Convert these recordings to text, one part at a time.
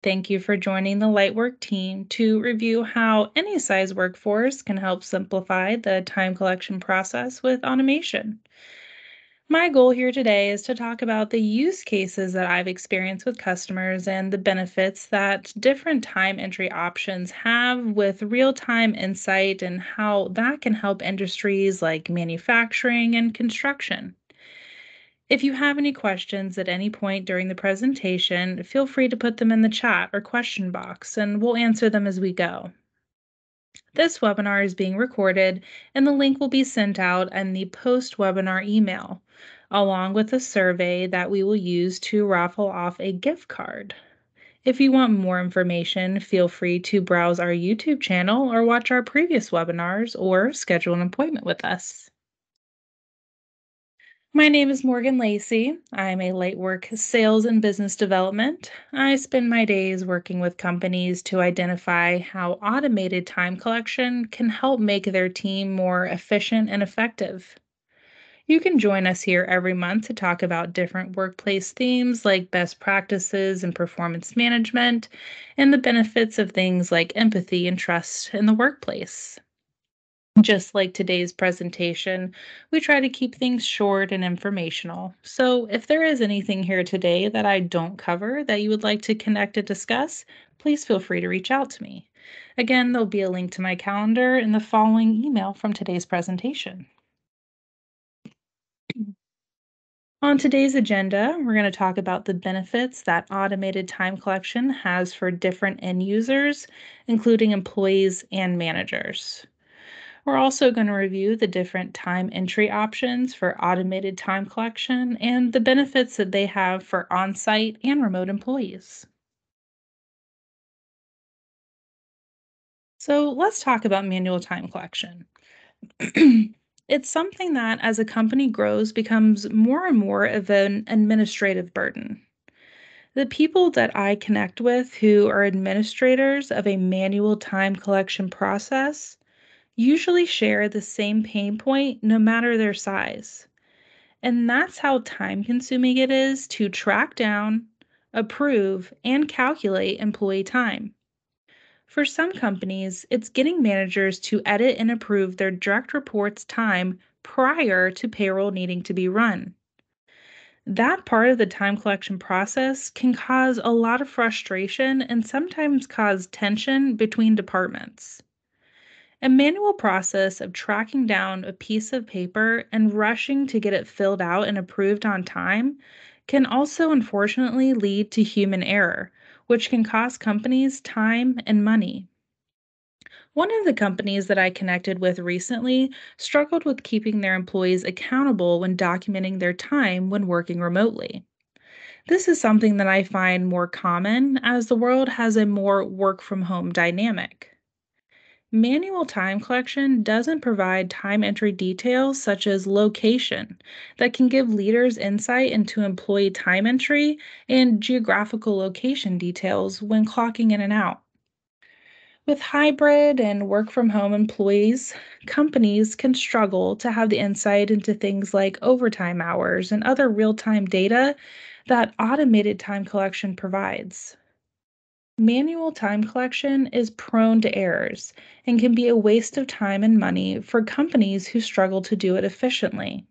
Thank you for joining the Lightwork team to review how any size workforce can help simplify the time collection process with automation. My goal here today is to talk about the use cases that I've experienced with customers and the benefits that different time entry options have with real time insight and how that can help industries like manufacturing and construction. If you have any questions at any point during the presentation, feel free to put them in the chat or question box, and we'll answer them as we go. This webinar is being recorded, and the link will be sent out in the post-webinar email, along with a survey that we will use to raffle off a gift card. If you want more information, feel free to browse our YouTube channel or watch our previous webinars or schedule an appointment with us. My name is Morgan Lacey. I'm a Lightwork sales and business development. I spend my days working with companies to identify how automated time collection can help make their team more efficient and effective. You can join us here every month to talk about different workplace themes like best practices and performance management, and the benefits of things like empathy and trust in the workplace. Just like today's presentation, we try to keep things short and informational. So if there is anything here today that I don't cover that you would like to connect and discuss, please feel free to reach out to me. Again, there'll be a link to my calendar in the following email from today's presentation. On today's agenda, we're going to talk about the benefits that automated time collection has for different end users, including employees and managers. We're also going to review the different time entry options for automated time collection and the benefits that they have for on-site and remote employees. So let's talk about manual time collection. It's something that, as a company grows, becomes more and more of an administrative burden. The people that I connect with who are administrators of a manual time collection process usually share the same pain point no matter their size. And that's how time consuming it is to track down, approve, and calculate employee time. For some companies, it's getting managers to edit and approve their direct reports' time prior to payroll needing to be run. That part of the time collection process can cause a lot of frustration and sometimes cause tension between departments. A manual process of tracking down a piece of paper and rushing to get it filled out and approved on time can also unfortunately lead to human error, which can cost companies time and money. One of the companies that I connected with recently struggled with keeping their employees accountable when documenting their time when working remotely. This is something that I find more common as the world has a more work from home dynamic. Manual time collection doesn't provide time entry details such as location that can give leaders insight into employee time entry and geographical location details when clocking in and out. With hybrid and work from home employees, companies can struggle to have the insight into things like overtime hours and other real time data that automated time collection provides. Manual time collection is prone to errors and can be a waste of time and money for companies who struggle to do it efficiently.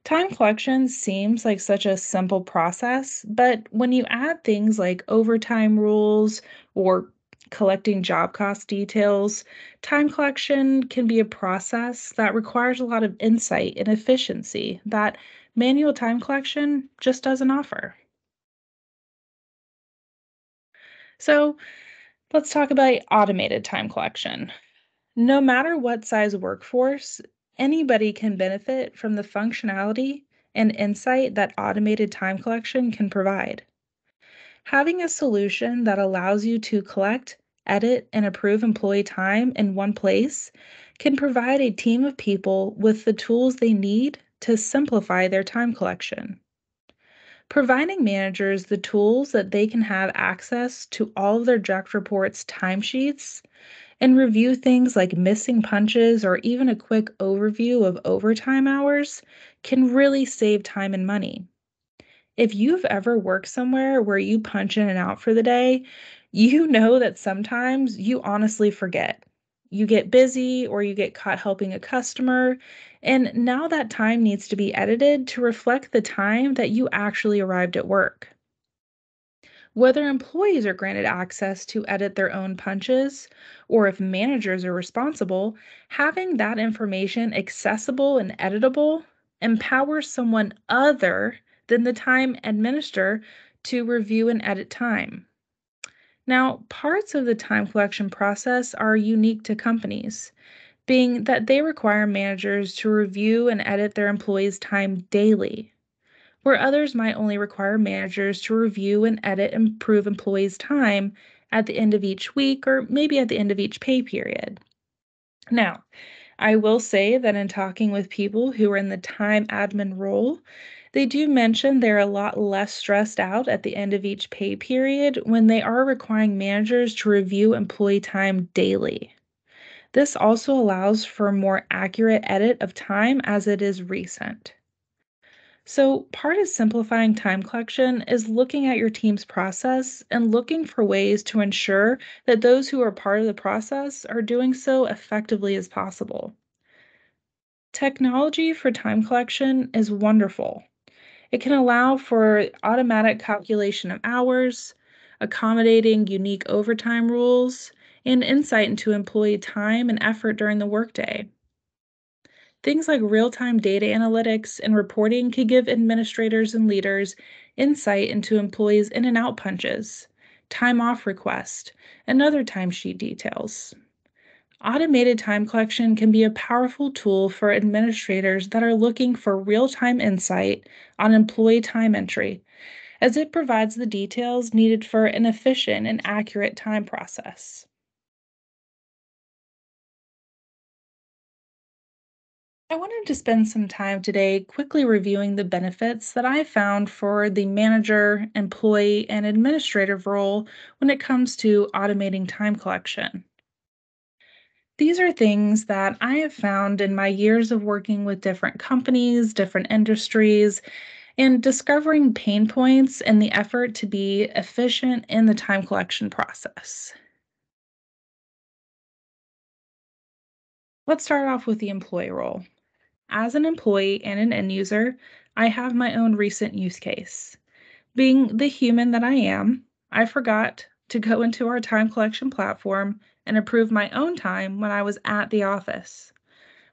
Time collection seems like such a simple process, but when you add things like overtime rules or collecting job cost details, time collection can be a process that requires a lot of insight and efficiency that manual time collection just doesn't offer. So, let's talk about automated time collection. No matter what size workforce, anybody can benefit from the functionality and insight that automated time collection can provide. Having a solution that allows you to collect, edit, and approve employee time in one place can provide a team of people with the tools they need to simplify their time collection. Providing managers the tools that they can have access to all of their direct reports' timesheets and review things like missing punches or even a quick overview of overtime hours can really save time and money. If you've ever worked somewhere where you punch in and out for the day, you know that sometimes you honestly forget. You get busy or you get caught helping a customer, and now that time needs to be edited to reflect the time that you actually arrived at work. Whether employees are granted access to edit their own punches or if managers are responsible, having that information accessible and editable empowers someone other than the time administrator to review and edit time. Now, parts of the time collection process are unique to companies, being that they require managers to review and edit their employees' time daily, where others might only require managers to review and edit and approve employees' time at the end of each week or maybe at the end of each pay period. Now, I will say that in talking with people who are in the time admin role, they do mention they're a lot less stressed out at the end of each pay period when they are requiring managers to review employee time daily. This also allows for a more accurate edit of time as it is recent. So, part of simplifying time collection is looking at your team's process and looking for ways to ensure that those who are part of the process are doing so effectively as possible. Technology for time collection is wonderful. It can allow for automatic calculation of hours, accommodating unique overtime rules, and insight into employee time and effort during the workday. Things like real time data analytics and reporting could give administrators and leaders insight into employees' in and out punches, time off requests, and other timesheet details. Automated time collection can be a powerful tool for administrators that are looking for real time insight on employee time entry, as it provides the details needed for an efficient and accurate time process. I wanted to spend some time today quickly reviewing the benefits that I found for the manager, employee, and administrative role when it comes to automating time collection. These are things that I have found in my years of working with different companies, different industries, and discovering pain points in the effort to be efficient in the time collection process. Let's start off with the employee role. As an employee and an end user, I have my own recent use case. Being the human that I am, I forgot to go into our time collection platform and approve my own time when I was at the office.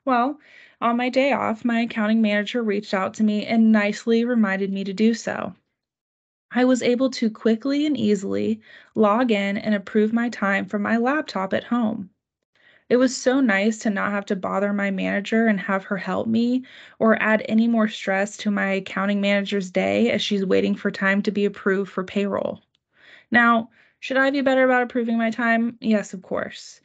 Well, on my day off, my accounting manager reached out to me and nicely reminded me to do so. I was able to quickly and easily log in and approve my time from my laptop at home. It was so nice to not have to bother my manager and have her help me or add any more stress to my accounting manager's day as she's waiting for time to be approved for payroll. Now, should I be better about approving my time? Yes, of course.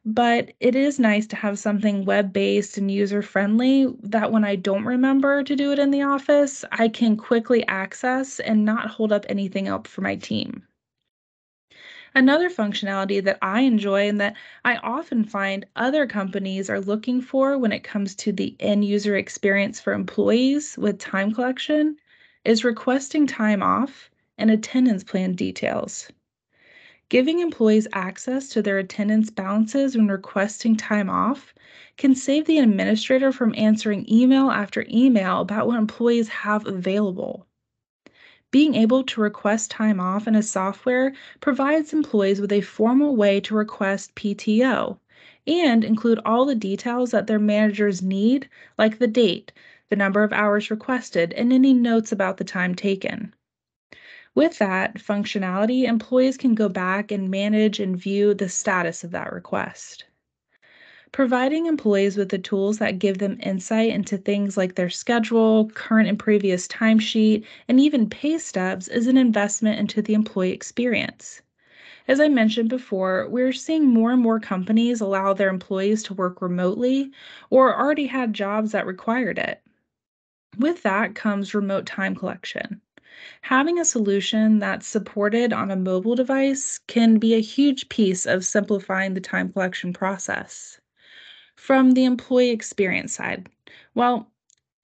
But it is nice to have something web based and user friendly that when I don't remember to do it in the office, I can quickly access and not hold up anything up for my team. Another functionality that I enjoy and that I often find other companies are looking for when it comes to the end user experience for employees with time collection is requesting time off and attendance plan details. Giving employees access to their attendance balances when requesting time off can save the administrator from answering email after email about what employees have available. Being able to request time off in a software provides employees with a formal way to request PTO and include all the details that their managers need, like the date, the number of hours requested, and any notes about the time taken. With that functionality, employees can go back and manage and view the status of that request. Providing employees with the tools that give them insight into things like their schedule, current and previous timesheet, and even pay stubs is an investment into the employee experience. As I mentioned before, we're seeing more and more companies allow their employees to work remotely or already had jobs that required it. With that comes remote time collection. Having a solution that's supported on a mobile device can be a huge piece of simplifying the time collection process. From the employee experience side, well,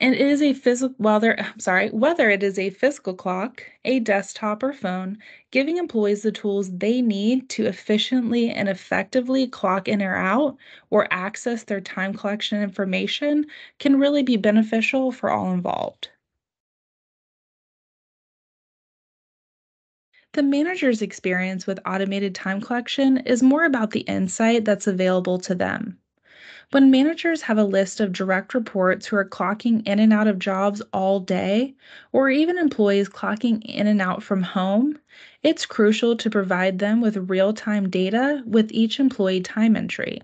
And it is a physical whether it is a physical clock, a desktop or phone, giving employees the tools they need to efficiently and effectively clock in or out or access their time collection information can really be beneficial for all involved. The manager's experience with automated time collection is more about the insight that's available to them. When managers have a list of direct reports who are clocking in and out of jobs all day, or even employees clocking in and out from home, it's crucial to provide them with real time data with each employee time entry.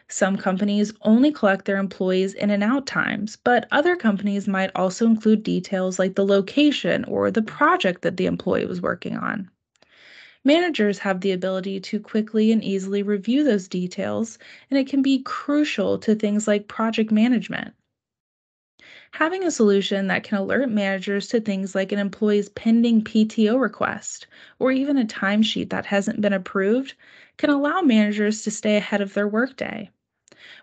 Some companies only collect their employees' in and out times, but other companies might also include details like the location or the project that the employee was working on. Managers have the ability to quickly and easily review those details, and it can be crucial to things like project management. Having a solution that can alert managers to things like an employee's pending PTO request or even a timesheet that hasn't been approved can allow managers to stay ahead of their workday.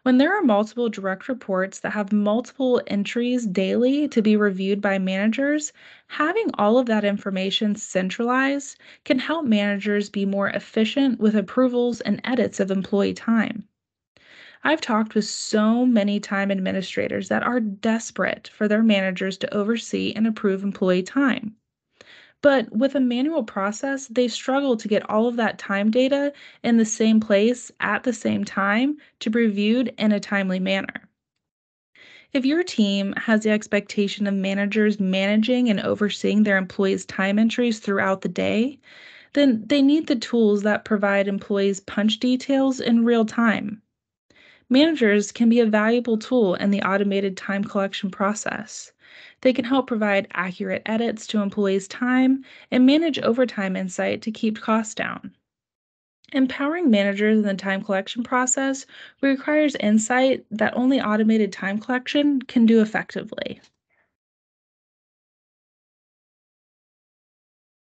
When there are multiple direct reports that have multiple entries daily to be reviewed by managers, having all of that information centralized can help managers be more efficient with approvals and edits of employee time. I've talked with so many time administrators that are desperate for their managers to oversee and approve employee time. But with a manual process, they struggle to get all of that time data in the same place at the same time to be reviewed in a timely manner. If your team has the expectation of managers managing and overseeing their employees' time entries throughout the day, then they need the tools that provide employees punch details in real time. Managers can be a valuable tool in the automated time collection process. They can help provide accurate edits to employees' time and manage overtime insight to keep costs down. Empowering managers in the time collection process requires insight that only automated time collection can do effectively.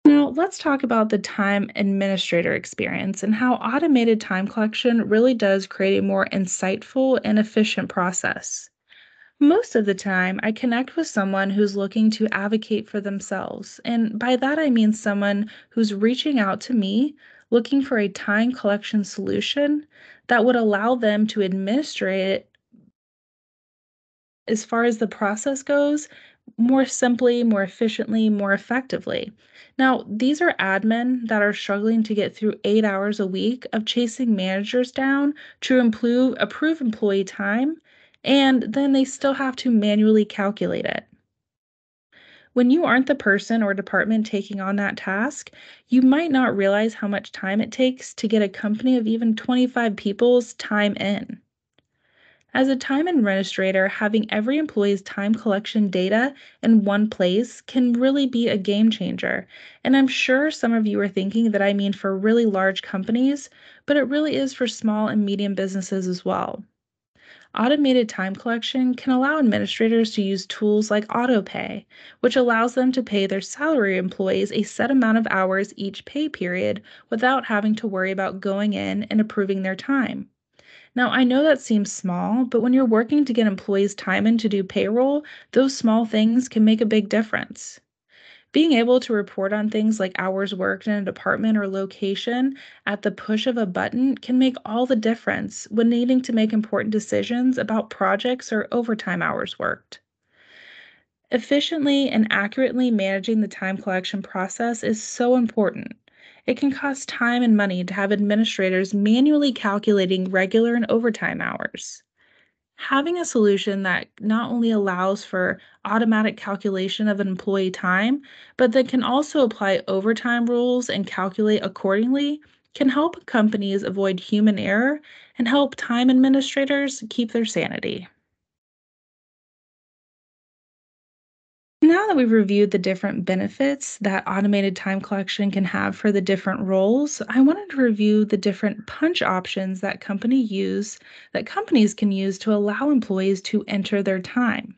Now, let's talk about the time administrator experience and how automated time collection really does create a more insightful and efficient process. Most of the time, I connect with someone who's looking to advocate for themselves. And by that, I mean someone who's reaching out to me looking for a time collection solution that would allow them to administer it as far as the process goes more simply, more efficiently, more effectively. Now, these are admin that are struggling to get through 8 hours a week of chasing managers down to approve employee time, and then they still have to manually calculate it. When you aren't the person or department taking on that task, you might not realize how much time it takes to get a company of even 25 people's time in. As a time administrator, having every employee's time collection data in one place can really be a game changer. And I'm sure some of you are thinking that I mean for really large companies, but it really is for small and medium businesses as well. Automated time collection can allow administrators to use tools like autopay, which allows them to pay their salary employees a set amount of hours each pay period without having to worry about going in and approving their time. Now, I know that seems small, but when you're working to get employees' time in to do payroll, those small things can make a big difference. Being able to report on things like hours worked in a department or location at the push of a button can make all the difference when needing to make important decisions about projects or overtime hours worked. Efficiently and accurately managing the time collection process is so important. It can cost time and money to have administrators manually calculating regular and overtime hours. Having a solution that not only allows for automatic calculation of an employee time, but that can also apply overtime rules and calculate accordingly can help companies avoid human error and help time administrators keep their sanity. Now that we've reviewed the different benefits that automated time collection can have for the different roles, I wanted to review the different punch options that companies can use to allow employees to enter their time.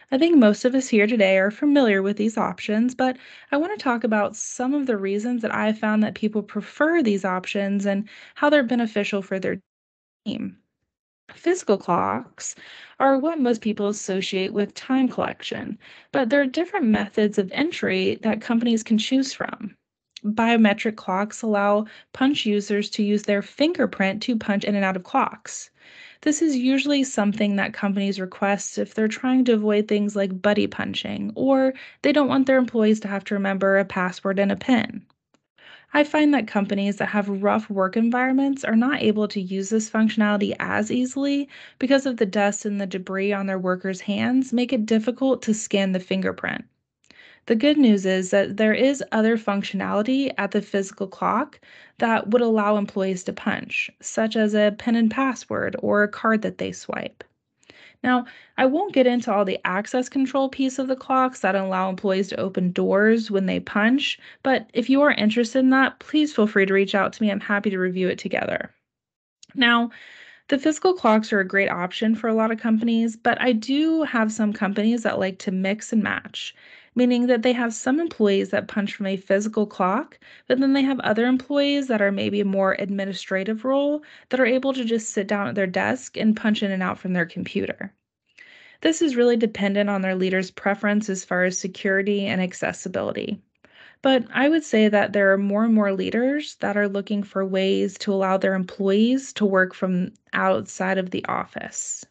I think most of us here today are familiar with these options, but I want to talk about some of the reasons that I have found that people prefer these options and how they're beneficial for their team. Physical clocks are what most people associate with time collection, but there are different methods of entry that companies can choose from. Biometric clocks allow punch users to use their fingerprint to punch in and out of clocks. This is usually something that companies request if they're trying to avoid things like buddy punching or they don't want their employees to have to remember a password and a PIN. I find that companies that have rough work environments are not able to use this functionality as easily because of the dust and the debris on their workers' hands make it difficult to scan the fingerprint. The good news is that there is other functionality at the physical clock that would allow employees to punch, such as a PIN and password or a card that they swipe. Now, I won't get into all the access control piece of the clocks that allow employees to open doors when they punch, but if you are interested in that, please feel free to reach out to me. I'm happy to review it together. Now, the physical clocks are a great option for a lot of companies, but I do have some companies that like to mix and match, meaning that they have some employees that punch from a physical clock, but then they have other employees that are maybe a more administrative role that are able to just sit down at their desk and punch in and out from their computer. This is really dependent on their leader's preference as far as security and accessibility. But I would say that there are more and more leaders that are looking for ways to allow their employees to work from outside of the office.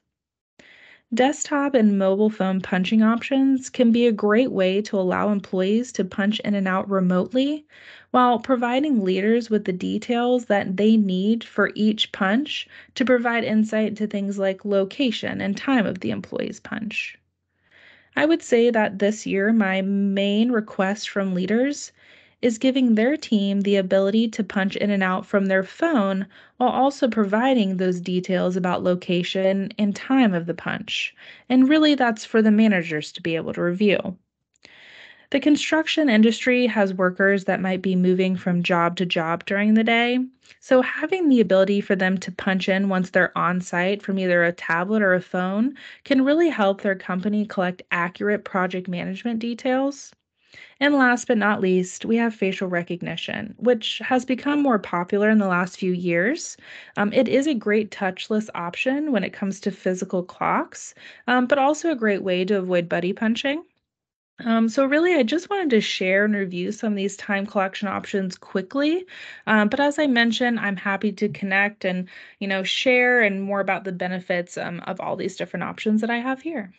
Desktop and mobile phone punching options can be a great way to allow employees to punch in and out remotely while providing leaders with the details that they need for each punch to provide insight to things like location and time of the employee's punch. I would say that this year, my main request from leaders is giving their team the ability to punch in and out from their phone while also providing those details about location and time of the punch. And really, that's for the managers to be able to review. The construction industry has workers that might be moving from job to job during the day. So, having the ability for them to punch in once they're on site from either a tablet or a phone can really help their company collect accurate project management details. And last but not least, we have facial recognition, which has become more popular in the last few years. It is a great touchless option when it comes to physical clocks, but also a great way to avoid buddy punching. So really, I just wanted to share and review some of these time collection options quickly. But as I mentioned, I'm happy to connect and, share and more about the benefits of all these different options that I have here.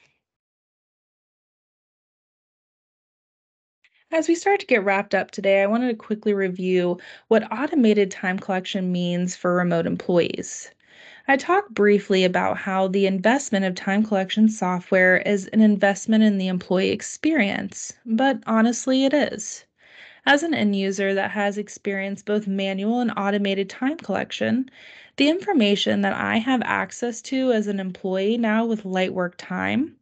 As we start to get wrapped up today, I wanted to quickly review what automated time collection means for remote employees. I talked briefly about how the investment of time collection software is an investment in the employee experience, but honestly, it is. As an end user that has experienced both manual and automated time collection, the information that I have access to as an employee now with light work time,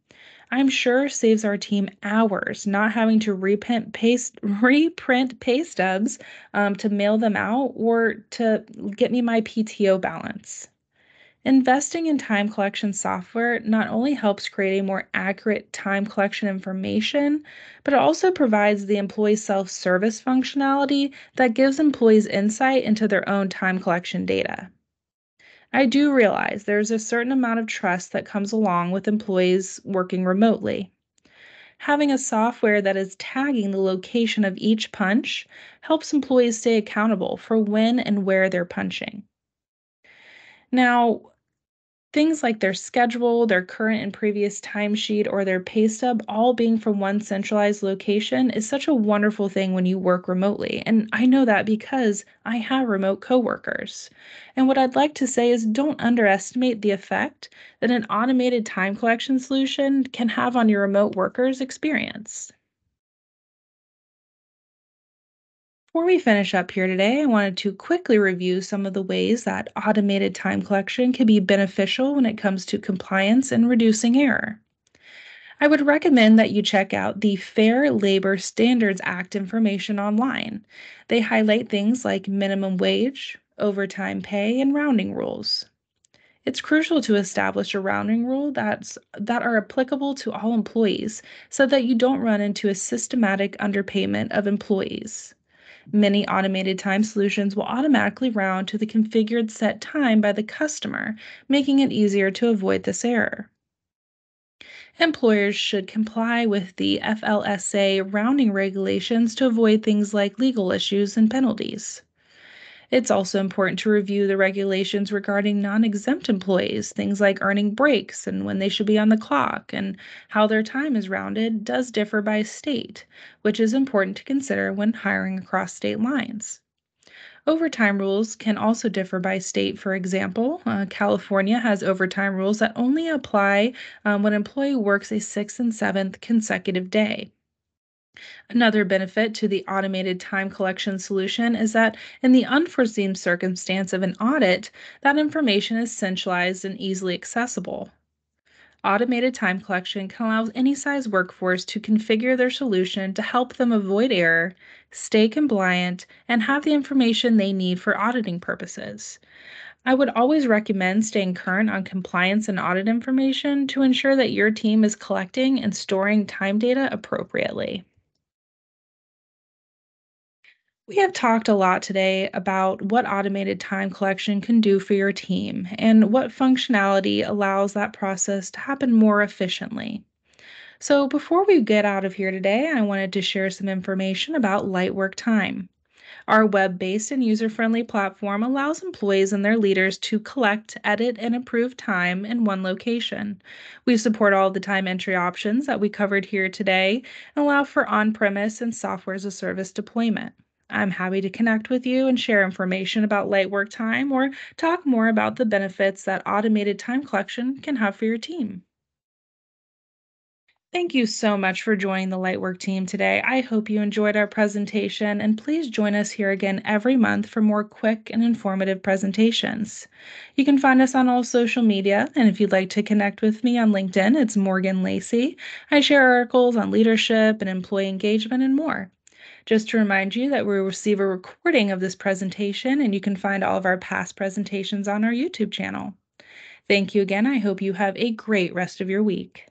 I'm sure saves our team hours not having to reprint pay stubs to mail them out or to get me my PTO balance. Investing in time collection software not only helps create a more accurate time collection information, but it also provides the employee self service functionality that gives employees insight into their own time collection data. I do realize there's a certain amount of trust that comes along with employees working remotely. Having a software that is tagging the location of each punch helps employees stay accountable for when and where they're punching. Now, things like their schedule, their current and previous timesheet, or their pay stub all being from one centralized location is such a wonderful thing when you work remotely. And I know that because I have remote coworkers. And what I'd like to say is don't underestimate the effect that an automated time collection solution can have on your remote workers' experience. Before we finish up here today, I wanted to quickly review some of the ways that automated time collection can be beneficial when it comes to compliance and reducing error. I would recommend that you check out the Fair Labor Standards Act information online. They highlight things like minimum wage, overtime pay, and rounding rules. It's crucial to establish a rounding rule that are applicable to all employees so that you don't run into a systematic underpayment of employees. Many automated time solutions will automatically round to the configured set time by the customer, making it easier to avoid this error. Employers should comply with the FLSA rounding regulations to avoid things like legal issues and penalties. It's also important to review the regulations regarding non exempt employees, things like earning breaks and when they should be on the clock, and how their time is rounded does differ by state, which is important to consider when hiring across state lines. Overtime rules can also differ by state. For example, California has overtime rules that only apply when an employee works a sixth and seventh consecutive day. Another benefit to the automated time collection solution is that in the unforeseen circumstance of an audit, that information is centralized and easily accessible. Automated time collection can allow any size workforce to configure their solution to help them avoid error, stay compliant, and have the information they need for auditing purposes. I would always recommend staying current on compliance and audit information to ensure that your team is collecting and storing time data appropriately. We have talked a lot today about what automated time collection can do for your team and what functionality allows that process to happen more efficiently. So, before we get out of here today, I wanted to share some information about Lightwork Time. Our web based and user friendly platform allows employees and their leaders to collect, edit, and approve time in one location. We support all the time entry options that we covered here today and allow for on premise and software as a service deployment. I'm happy to connect with you and share information about Lightwork Time or talk more about the benefits that automated time collection can have for your team. Thank you so much for joining the Lightwork team today. I hope you enjoyed our presentation, and please join us here again every month for more quick and informative presentations. You can find us on all social media, and if you'd like to connect with me on LinkedIn, it's Morgan Lacey. I share articles on leadership and employee engagement and more. Just to remind you that we will receive a recording of this presentation, and you can find all of our past presentations on our YouTube channel. Thank you again. I hope you have a great rest of your week.